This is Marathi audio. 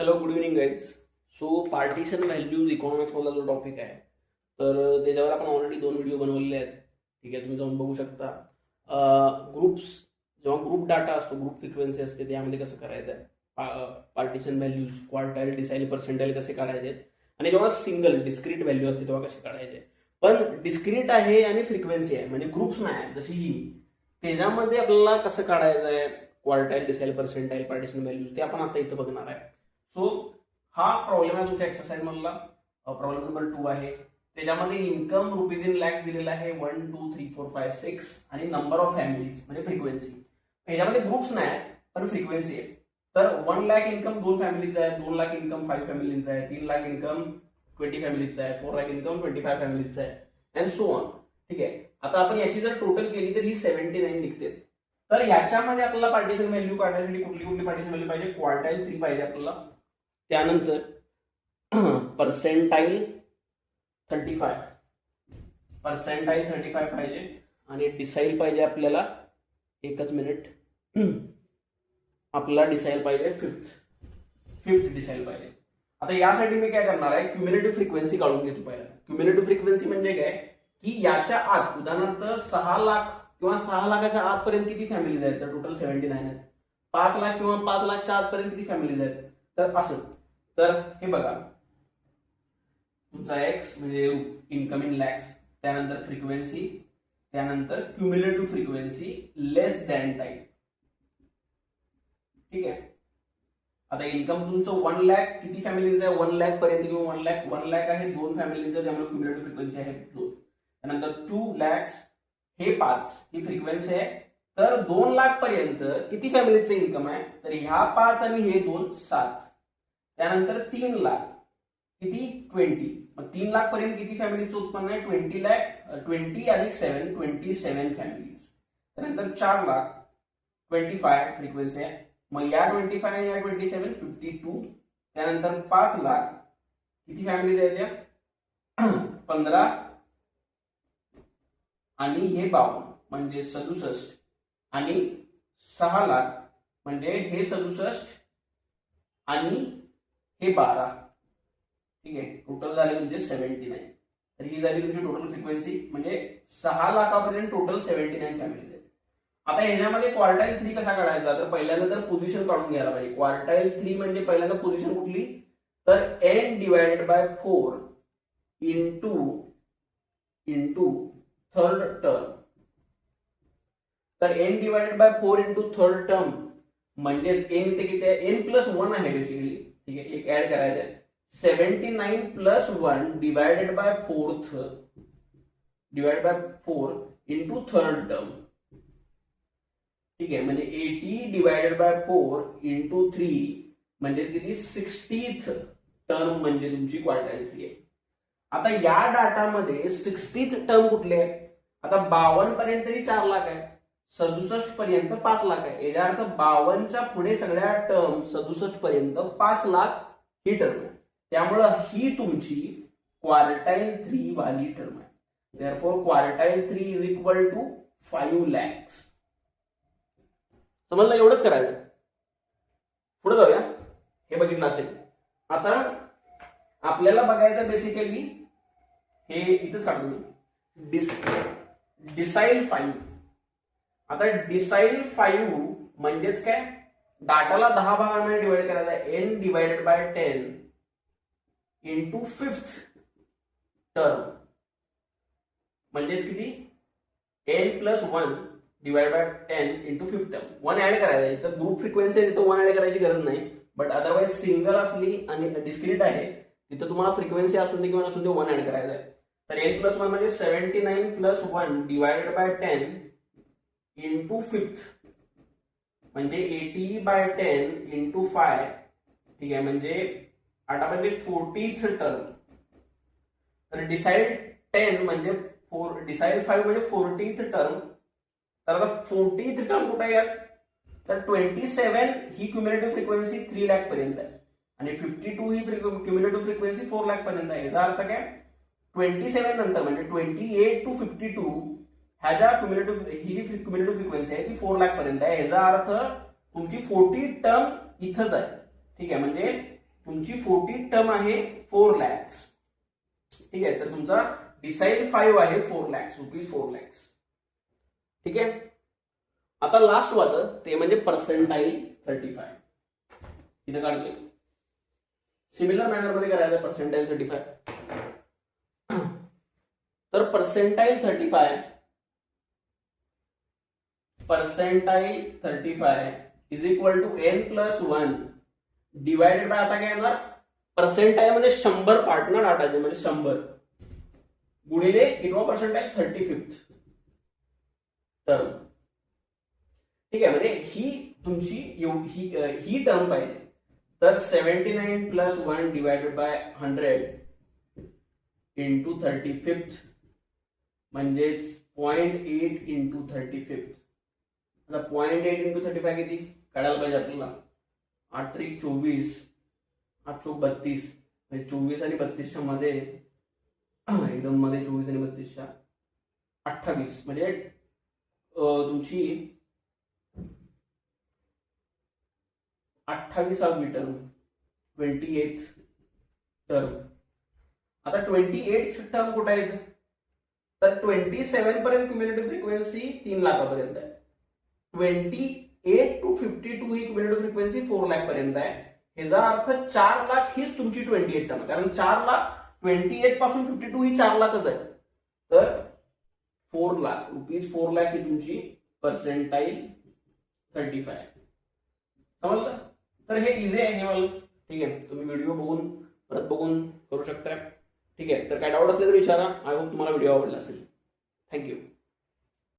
Hello good evening guys. So partition values economics मधला जो टॉपिक आहे तर त्याच्यावर आपण ऑलरेडी 2 व्हिडिओ बनवलेले आहेत. ठीक आहे, तुम्ही जाऊन बघू शकता. ग्रुप्स, जेव्हा ग्रुप डाटा असतो, ग्रुप फ्रिक्वेन्सी असते, त्यामध्ये कसं करायचं आहे, पार्टिशन व्हॅल्यूज, क्वार्टाईल, डिसाईल, पर्सेंटाईल कसे काढायचे, आणि जेव्हा सिंगल डिस्क्रीट व्हॅल्यू असते तेव्हा कसे काढायचे. पण डिस्क्रीट आहे आणि फ्रिक्वेन्सी आहे म्हणजे ग्रुप्स नाही जशी ही, त्याच्यामध्ये आपल्याला कसं काढायचं आहे क्वार्टाईल, डिसाईल, पर्सेंटाईल, पार्टिशन व्हॅल्यूज, ते आपण आता इथं बघणार आहे. सो हा प्रॉब्लेम आहे तुमच्या एक्सरसाइज मधला. प्रॉब्लेम नंबर 2 आहे. त्याच्यामध्ये इन्कम रुपीज इन लॅक्स दिलेला आहे 1 2 3 4 5 6 आणि नंबर ऑफ फॅमिलीज म्हणजे फ्रिक्वेन्सी. ह्याच्यामध्ये ग्रुप्स नाही पण फ्रिक्वेन्सी आहे. तर 1 लाख इन्कम 2 फॅमिलीज आहे, 2 लाख इन्कम 5 फॅमिलीज आहे, 3 लाख इन्कम 20 फॅमिलीज आहे, 4 लाख इन्कम 25 फॅमिलीज आहे, अँड सो ऑन. ठीक आहे, आता आपण याची जर टोटल केली तर ही 79 निघते. तर याच्यामध्ये आपल्याला पार्टिशन व्हॅल्यू काढण्यासाठी कुठली कुठली पार्टिशन व्हॅल्यू पाहिजे? क्वार्टाईल 3 पाहिजे आपल्याला, त्यानंतर पर्सेंटाईल 35 पाहिजे, आणि डिसाईल पाहिजे आपल्याला, एकच मिनिट, आपल्याला डिसाईल पाहिजे फिफ्थ डिसाईल पाहिजे. आता यासाठी मी काय करणार आहे, क्युम्युलेटिव्ह फ्रिक्वेन्सी काढून घेतो पहिला. क्युम्युलेटिव्ह फ्रिक्वेन्सी म्हणजे काय की याच्या आत उदाहरणार्थ 6 लाख किंवा 6 लाखाच्या आतपर्यंत किती फॅमिलीज आहेत, तर टोटल 79 आहेत. 5 लाख किंवा 5 लाखच्या आतपर्यंत किती फॅमिलीज आहेत, तर असं. तर हे बघा, तुमचा एक्स म्हणजे इन्कम इन लॅक्स, त्यानंतर फ्रिक्वेन्सी, त्यानंतर क्युम्युलेटिव्ह फ्रिक्वेन्सी लेस दॅन टाईप. ठीक आहे, आता इन्कम तुमचं 1 लाख, किती फॅमिलीज आहे 1 लाख पर्यंत किंवा 1 लाख आहे 2 फॅमिलीचं, त्यामुळे क्युम्युलेटिव्ह फ्रिक्वेन्सी आहे 2. त्यानंतर 2 लॅक्स हे 5 ही फ्रिक्वेन्सी आहे. तर 2 लाख पर्यंत किती फॅमिलीचं इन्कम आहे, तर ह्या 5 आणि हे 2 7. त्यानंतर 3 लाख किती 20, मग 3 लाख पर्यंत किती फॅमिलीचं उत्पन्न आहे 20 लाख, 20 अधिक 7 27 फॅमिलीज. त्यानंतर 4 लाख 25 फ्रिक्वेन्सी आहे, मग या 25 आणि या 27 52. त्यानंतर 5 लाख किती फॅमिलीज आहेत त्या 15 आणि हे 52 म्हणजे 67, आणि 6 लाख म्हणजे हे 67 आणि हे 12. ठीक आहे, टोटल झाले तुमचे 79. तर ही झाली तुमची टोटल फ्रिक्वेन्सी, म्हणजे 6 लाखापर्यंत टोटल 79 फॅमिलीज आहेत. आता ह्याच्यामध्ये क्वार्टाईल 3 कसा काढायचा, तर पहिल्यांदा तर पोझिशन काढून घ्यायला पाहिजे. क्वार्टाईल 3 म्हणजे पहिल्यांदा पोझिशन कुठली, तर n divided bye 4 into third term. तर n divided bye 4 into third term म्हणजेच n इथे किती आहे, n प्लस 1 आहे बेसिकली. ठीक आहे, एक ऍड करायचं आहे, 79 plus 1 divided by 4 into third term. ठीक आहे, म्हणजे 80 डिवायडेड बाय 4 इंटू 3 म्हणजे किती 60th टर्म म्हणजे तुमची क्वार्टाईल 3 आहे. आता या डाटामध्ये 60th टर्म कुठले आहे, आता 52 पर्यंत तरी 4 लाख आहे, 67 पर्यंत 5 लाख आहे. याचा अर्थ 52च्या पुढे सगळ्या टर्म 67 पर्यंत 5 लाख ही टर्म आहे. त्यामुळं ही तुमची क्वार्टाईल 3 वाली टर्म आहे. Therefore quartile 3 is equal to 5 lakhs. समजलं, एवढंच करायचं. पुढे जाऊया. हे बघितलं असेल. आता आपल्याला बघायचं बेसिकली हे इथंच काढतो मी, डिसाईल 5. आता डिसाईल 5 म्हणजेच काय, डाटाला 10 भागांमध्ये डिवाइड करायचा आहे, n divided by 10 into 5th term म्हणजेच किती n plus 1 divide by 10 into 5th term. 1 add करायचा आहे, तर ग्रुप फ्रिक्वेन्सी आहे तिथं 1 ऍड करायची गरज नाही, बट अदरवाइज सिंगल असली आणि डिस्क्रीट आहे तिथं तुम्हाला फ्रिक्वेन्सी असून दे किंवा नसून दे 1 ऍड करायचा आहे. तर n प्लस 1 म्हणजे 79 plus 1 divided by 10 into 5th म्हणजे 80 बाय 10 इंटू 5. ठीक आहे, म्हणजे आटामध्ये 40th टर्म. तर डिसाईल 10 म्हणजे डिसाईल 5 म्हणजे 40th टर्म. तर आता 40th टर्म कुठे आहे यात, तर 27 ही क्युम्युलेटिव्ह फ्रिक्वेन्सी 3 लाख पर्यंत आहे, आणि 52 ही क्युम्युलेटिव्ह फ्रिक्वेन्सी 4 लाख पर्यंत आहे. याचा अर्थ काय, 27 नंतर म्हणजे 28 टू 52 ह्या ज्या ही जी क्युम्युलेटिव्ह फ्रिक्वेन्सी आहे ती 4 लाख पर्यंत आहे. याचा अर्थ तुमची 40 टर्म इथंच आहे. ठीक आहे, म्हणजे तुमची 40 टर्म आहे 4 लॅक्स. ठीक आहे, तर तुमचा डिसाइड 5 आहे 4 लॅक्स रुपीज 4 लॅक्स. ठीक आहे, आता लास्ट वालं ते म्हणजे पर्सेंटाईल 35. इथे काढले सिमिलर मॅनर मध्ये करायचं पर्सेंटाईल 35. तर percentile 35 is equal to n+1 divided by, आता काय येणार, पर्सेंटाईल मध्ये 100 पार्ट ना डाटाचे, म्हणजे 100 गुणिले कितवा पर्सेंटाईल 35th टर्म. ठीक आहे, म्हणजे ही तुमची ही टर्म पाहिजे. तर 79+1 डिवायडेड बाय 100 इंटू 35th म्हणजेच 0.8 इंटू 35th. आता 0.8 इंटू 35 किती काढायला पाहिजे आपल्याला. 8 त्रिक 24, 8 चौक 32, म्हणजे 24 आणि 32च्या मध्ये एकदम मध्ये 24 आणि 32च्या 28, म्हणजे तुमची 28वी टर्म, 28th टर्म. आता 28th टर्म कुठे आहे, तर 27 पर्यंत क्युम्युलेटिव्ह फ्रिक्वेन्सी 3 लाखापर्यंत आहे. 28 to 52 he cumulative frequency 4 lakh पर्यंत आहे. ह्याचा अर्थ 4 लाख हीच तुमची 28 टर्म, कारण 4 लाख 28 पासून 52 ही 4 लाखच आहे. तर 4 लाख रुपीज 4 लाख ही तुमची पर्सेंटाईल 35. समजलं? तर हे इझी आहे हे मला. ठीक आहे, तुम्ही व्हिडिओ बघून परत बघून करू शकता. ठीक आहे, तर काय डाऊट असले तर विचारा. आय होप तुम्हाला व्हिडिओ आवडला असेल. थँक्यू.